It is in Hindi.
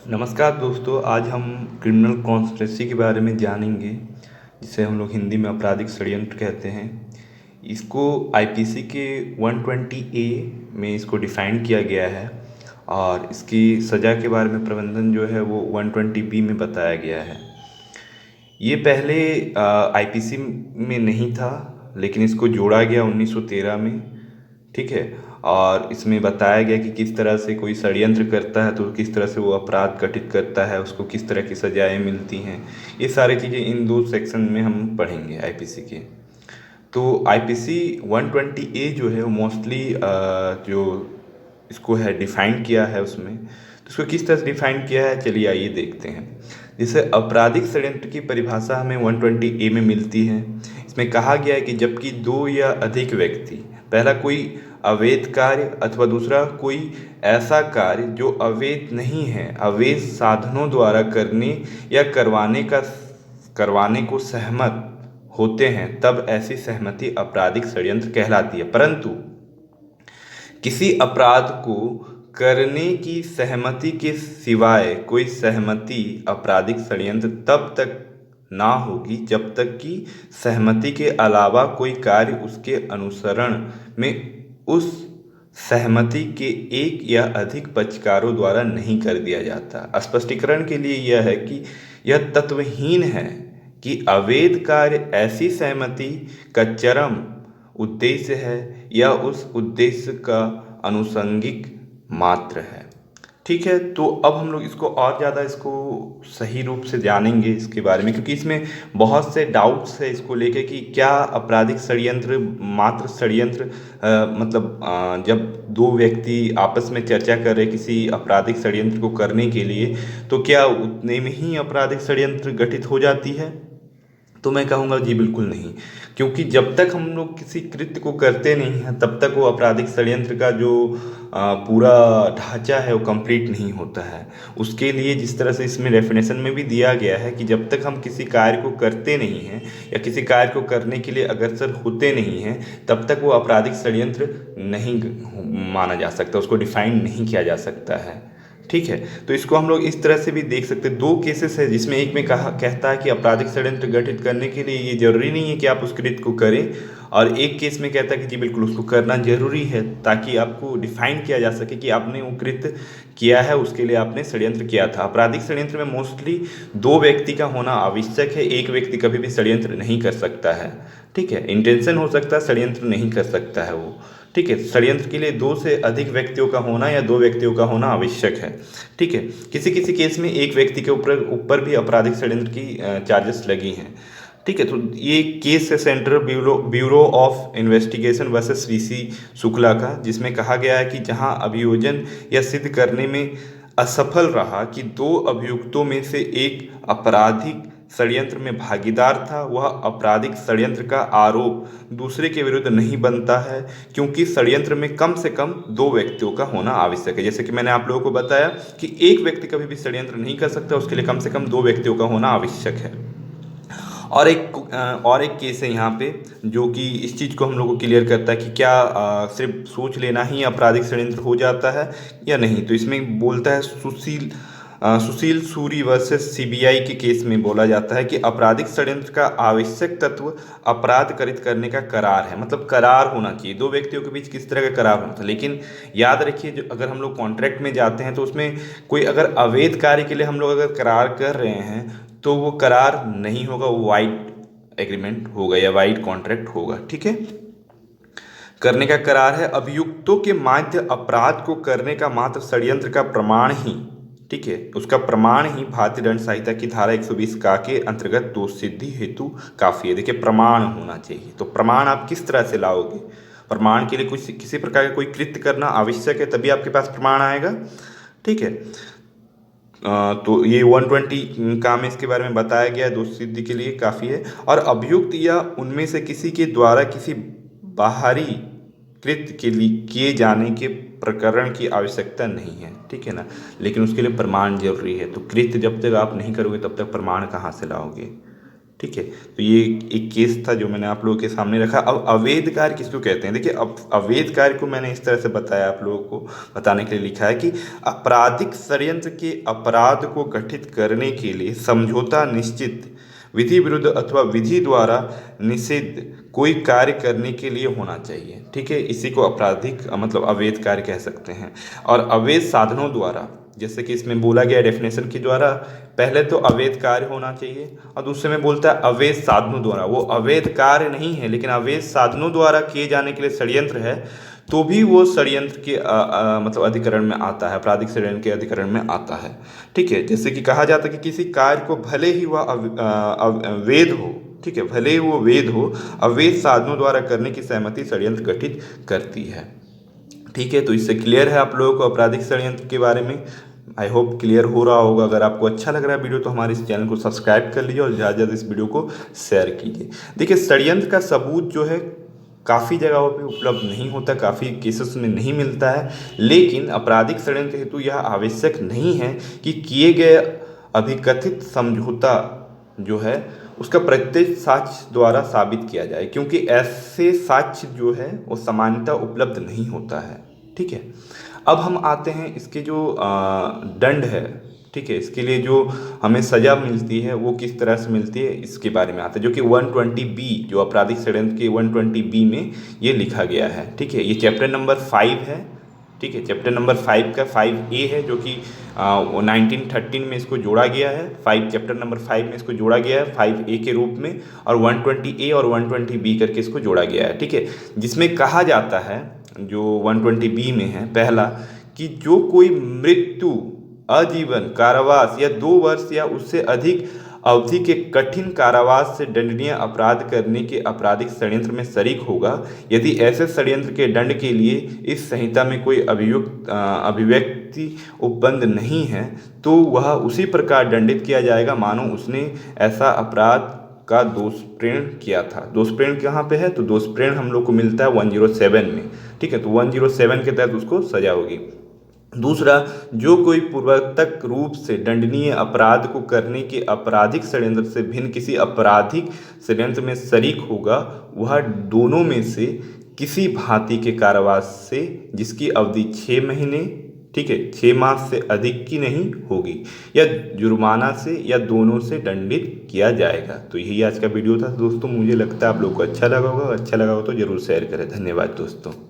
नमस्कार दोस्तों, आज हम क्रिमिनल कॉन्स्पिरेसी के बारे में जानेंगे, जिसे हम लोग हिंदी में आपराधिक षड्यंत्र कहते हैं। इसको आईपीसी के 120 ए में इसको डिफ़ाइन किया गया है और इसकी सज़ा के बारे में प्रबंधन जो है वो 120 बी में बताया गया है। ये पहले आईपीसी में नहीं था, लेकिन इसको जोड़ा गया 1913 में। ठीक है। और इसमें बताया गया कि किस तरह से कोई षड्यंत्र करता है तो किस तरह से वो अपराध घटित करता है, उसको किस तरह की सजाएं मिलती हैं। ये सारी चीज़ें इन दो सेक्शन में हम पढ़ेंगे आईपीसी के। तो आईपीसी 120 ए जो है वो मोस्टली जो इसको है डिफाइन किया है उसमें। तो इसको किस तरह से डिफाइन किया है, चलिए आइए देखते हैं। जैसे आपराधिक षड्यंत्र की परिभाषा हमें 120 ए में मिलती है। इसमें कहा गया है कि जबकि दो या अधिक व्यक्ति, पहला कोई अवैध कार्य अथवा दूसरा कोई ऐसा कार्य जो अवैध नहीं है, अवैध साधनों द्वारा करने या करवाने को सहमत होते हैं, तब ऐसी सहमति आपराधिक षड्यंत्र कहलाती है। परंतु किसी अपराध को करने की सहमति के सिवाय कोई सहमति आपराधिक षड्यंत्र तब तक ना होगी जब तक कि सहमति के अलावा कोई कार्य उसके अनुसरण में उस सहमति के एक या अधिक पक्षकारों द्वारा नहीं कर दिया जाता। स्पष्टीकरण के लिए यह है कि यह तत्वहीन है कि अवैध कार्य ऐसी सहमति का चरम उद्देश्य है या उस उद्देश्य का अनुषंगिक मात्र है। ठीक है। तो अब हम लोग इसको और ज़्यादा इसको सही रूप से जानेंगे इसके बारे में, क्योंकि इसमें बहुत से डाउट्स है इसको लेके कि क्या आपराधिक षड्यंत्र मात्र षड्यंत्र जब दो व्यक्ति आपस में चर्चा कर रहे किसी आपराधिक षड्यंत्र को करने के लिए, तो क्या उतने में ही आपराधिक षड्यंत्र गठित हो जाती है? तो मैं कहूँगा जी बिल्कुल नहीं, क्योंकि जब तक हम लोग किसी कृत्य को करते नहीं हैं तब तक वो आपराधिक षड्यंत्र का जो पूरा ढांचा है वो कंप्लीट नहीं होता है। उसके लिए जिस तरह से इसमें डेफिनेशन में भी दिया गया है कि जब तक हम किसी कार्य को करते नहीं हैं या किसी कार्य को करने के लिए अग्रसर होते नहीं हैं, तब तक वो आपराधिक षड्यंत्र नहीं माना जा सकता, उसको डिफाइन नहीं किया जा सकता है। ठीक है। तो इसको हम लोग इस तरह से भी देख सकते हैं। दो केसेस है जिसमें एक में कहता है कि आपराधिक षड्यंत्र गठित करने के लिए ये जरूरी नहीं है कि आप उस कृत्य को करें, और एक केस में कहता है कि जी बिल्कुल उसको करना जरूरी है, ताकि आपको डिफाइन किया जा सके कि आपने वो कृत्य किया है, उसके लिए आपने षड्यंत्र किया था। आपराधिक षड्यंत्र में मोस्टली दो व्यक्ति का होना आवश्यक है, एक व्यक्ति कभी भी षड्यंत्र नहीं कर सकता है। ठीक है। इंटेंशन हो सकता है, षड्यंत्र नहीं कर सकता है वो। ठीक है। षड्यंत्र के लिए दो से अधिक व्यक्तियों का होना या दो व्यक्तियों का होना आवश्यक है। ठीक है। किसी किसी केस में एक व्यक्ति के ऊपर भी आपराधिक षड्यंत्र की चार्जेस लगी हैं। ठीक है। तो ये केस है central bureau of investigation versus VC Shukla का, जिसमें कहा गया है कि जहां अभियोजन यह सिद्ध करने में असफल रहा कि दो अभियुक्तों में से एक आपराधिक षड्यंत्र में भागीदार था, वह आपराधिक षड्यंत्र का आरोप दूसरे के विरुद्ध नहीं बनता है, क्योंकि षड्यंत्र में कम से कम दो व्यक्तियों का होना आवश्यक है। जैसे कि मैंने आप लोगों को बताया कि एक व्यक्ति कभी भी षड्यंत्र नहीं कर सकता, उसके लिए कम से कम दो व्यक्तियों का होना आवश्यक है। और एक केस है यहाँ पे जो कि इस चीज़ को हम लोग को क्लियर करता है कि क्या सिर्फ सोच लेना ही आपराधिक षड्यंत्र हो जाता है या नहीं। तो इसमें बोलता है सुशील सूरी वर्सेस सीबीआई के केस में बोला जाता है कि आपराधिक षड्यंत्र का आवश्यक तत्व अपराध करित करने का करार है। मतलब करार होना चाहिए, दो व्यक्तियों के बीच किस तरह का करार होना था। लेकिन याद रखिए, जो अगर हम लोग कॉन्ट्रैक्ट में जाते हैं तो उसमें कोई अगर अवैध कार्य के लिए हम लोग अगर करार कर रहे हैं तो वो करार नहीं होगा, वो वाइड एग्रीमेंट होगा या वाइड कॉन्ट्रैक्ट होगा। ठीक है। करने का करार है। अभियुक्तों के माध्य अपराध को करने का मात्र षड्यंत्र का प्रमाण ही, ठीक है, उसका प्रमाण ही भारतीय दंड संहिता की धारा 120 का के अंतर्गत दोष सिद्धि हेतु काफी है। देखिए, प्रमाण होना चाहिए। तो प्रमाण आप किस तरह से लाओगे? प्रमाण के लिए कुछ किसी प्रकार का कोई कृत्य करना आवश्यक है, तभी आपके पास प्रमाण आएगा। ठीक है। तो ये 120 काम इसके बारे में बताया गया है, दोष सिद्धि के लिए काफ़ी है। और अभियुक्त या उनमें से किसी के द्वारा किसी बाहरी कृत्य के लिए किए जाने के प्रकरण की आवश्यकता नहीं है। ठीक है ना। लेकिन उसके लिए प्रमाण जरूरी है। तो कृत्य जब तक आप नहीं करोगे तब तक प्रमाण कहाँ से लाओगे? ठीक है। तो ये एक केस था जो मैंने आप लोगों के सामने रखा। अब अवैध कार्य किसको कहते हैं? देखिए, अब अवैध कार्य को मैंने इस तरह से बताया, आप लोगों को बताने के लिए लिखा है कि आपराधिक षड्यंत्र के अपराध को गठित करने के लिए समझौता, निश्चित विधि विरुद्ध अथवा विधि द्वारा निषिद्ध कोई कार्य करने के लिए होना चाहिए। ठीक है, इसी को आपराधिक मतलब अवैध कार्य कह सकते हैं। और अवैध साधनों द्वारा, जैसे कि इसमें बोला गया डेफिनेशन के द्वारा, पहले तो अवैध कार्य होना चाहिए और दूसरे में बोलता है अवैध साधनों द्वारा। वो अवैध कार्य नहीं है लेकिन अवैध साधनों द्वारा किए जाने के लिए षड्यंत्र है, तो भी वो षड्यंत्र के मतलब अधिकरण में आता है, आपराधिक षड्यंत्र के अधिकरण में आता है। ठीक है, जैसे कि कहा जाता है कि किसी कार्य को भले ही वह वेद हो, ठीक है, भले ही वो वेद हो, अवैध साधनों द्वारा करने की सहमति षड्यंत्र गठित करती है। ठीक है, तो इससे क्लियर है आप लोगों को आपराधिक षड्यंत्र के बारे में। आई होप क्लियर हो रहा होगा। अगर आपको अच्छा लग रहा है वीडियो तो हमारे इस चैनल को सब्सक्राइब कर लीजिए और ज़्यादा से ज़्यादा इस वीडियो को शेयर कीजिए। देखिए, षड्यंत्र का सबूत जो है काफ़ी जगहों पे उपलब्ध नहीं होता, काफ़ी केसेस में नहीं मिलता है, लेकिन आपराधिक षड्यंत्र हेतु यह आवश्यक नहीं है कि किए गए अभिकथित समझौता जो है उसका प्रत्यक्ष साक्ष्य द्वारा साबित किया जाए, क्योंकि ऐसे साक्ष्य जो है वो सामान्यतः उपलब्ध नहीं होता है। ठीक है, अब हम आते हैं इसके जो दंड है, ठीक है, इसके लिए जो हमें सज़ा मिलती है वो किस तरह से मिलती है इसके बारे में आता है, जो कि 120B जो आपराधिक षड्यंत्र के 120B में ये लिखा गया है। ठीक है, ये चैप्टर नंबर 5 है। ठीक है, चैप्टर नंबर 5 का 5A है, जो कि 1913 में इसको जोड़ा गया है। चैप्टर नंबर 5 में इसको जोड़ा गया है 5A के रूप में, और 120A और 120B करके इसको जोड़ा गया है। ठीक है, जिसमें कहा जाता है जो 120B में है, पहला कि जो कोई मृत्यु, आजीवन कारावास या 2 वर्ष या उससे अधिक अवधि के कठिन कारावास से दंडनीय अपराध करने के आपराधिक षड्यंत्र में शरीक होगा, यदि ऐसे षड्यंत्र के दंड के लिए इस संहिता में कोई अभिव्यक्ति उपबंध नहीं है, तो वह उसी प्रकार दंडित किया जाएगा मानो उसने ऐसा अपराध का दोषप्रेरण किया था। दोषप्रेरण कहाँ पे है? तो दोषप्रेरण हम लोग को मिलता है 107 में। ठीक है, तो 107 के तहत उसको सजा होगी। दूसरा, जो कोई पूर्वोक्त रूप से दंडनीय अपराध को करने के आपराधिक षड्यंत्र से भिन्न किसी आपराधिक षड्यंत्र में शरीक होगा, वह दोनों में से किसी भांति के कारावास से जिसकी अवधि 6 महीने, ठीक है, 6 मास से अधिक की नहीं होगी, या जुर्माना से या दोनों से दंडित किया जाएगा। तो यही आज का वीडियो था दोस्तों। मुझे लगता है आप लोग को अच्छा लगा होगा। अच्छा लगा हो तो जरूर शेयर करें। धन्यवाद दोस्तों।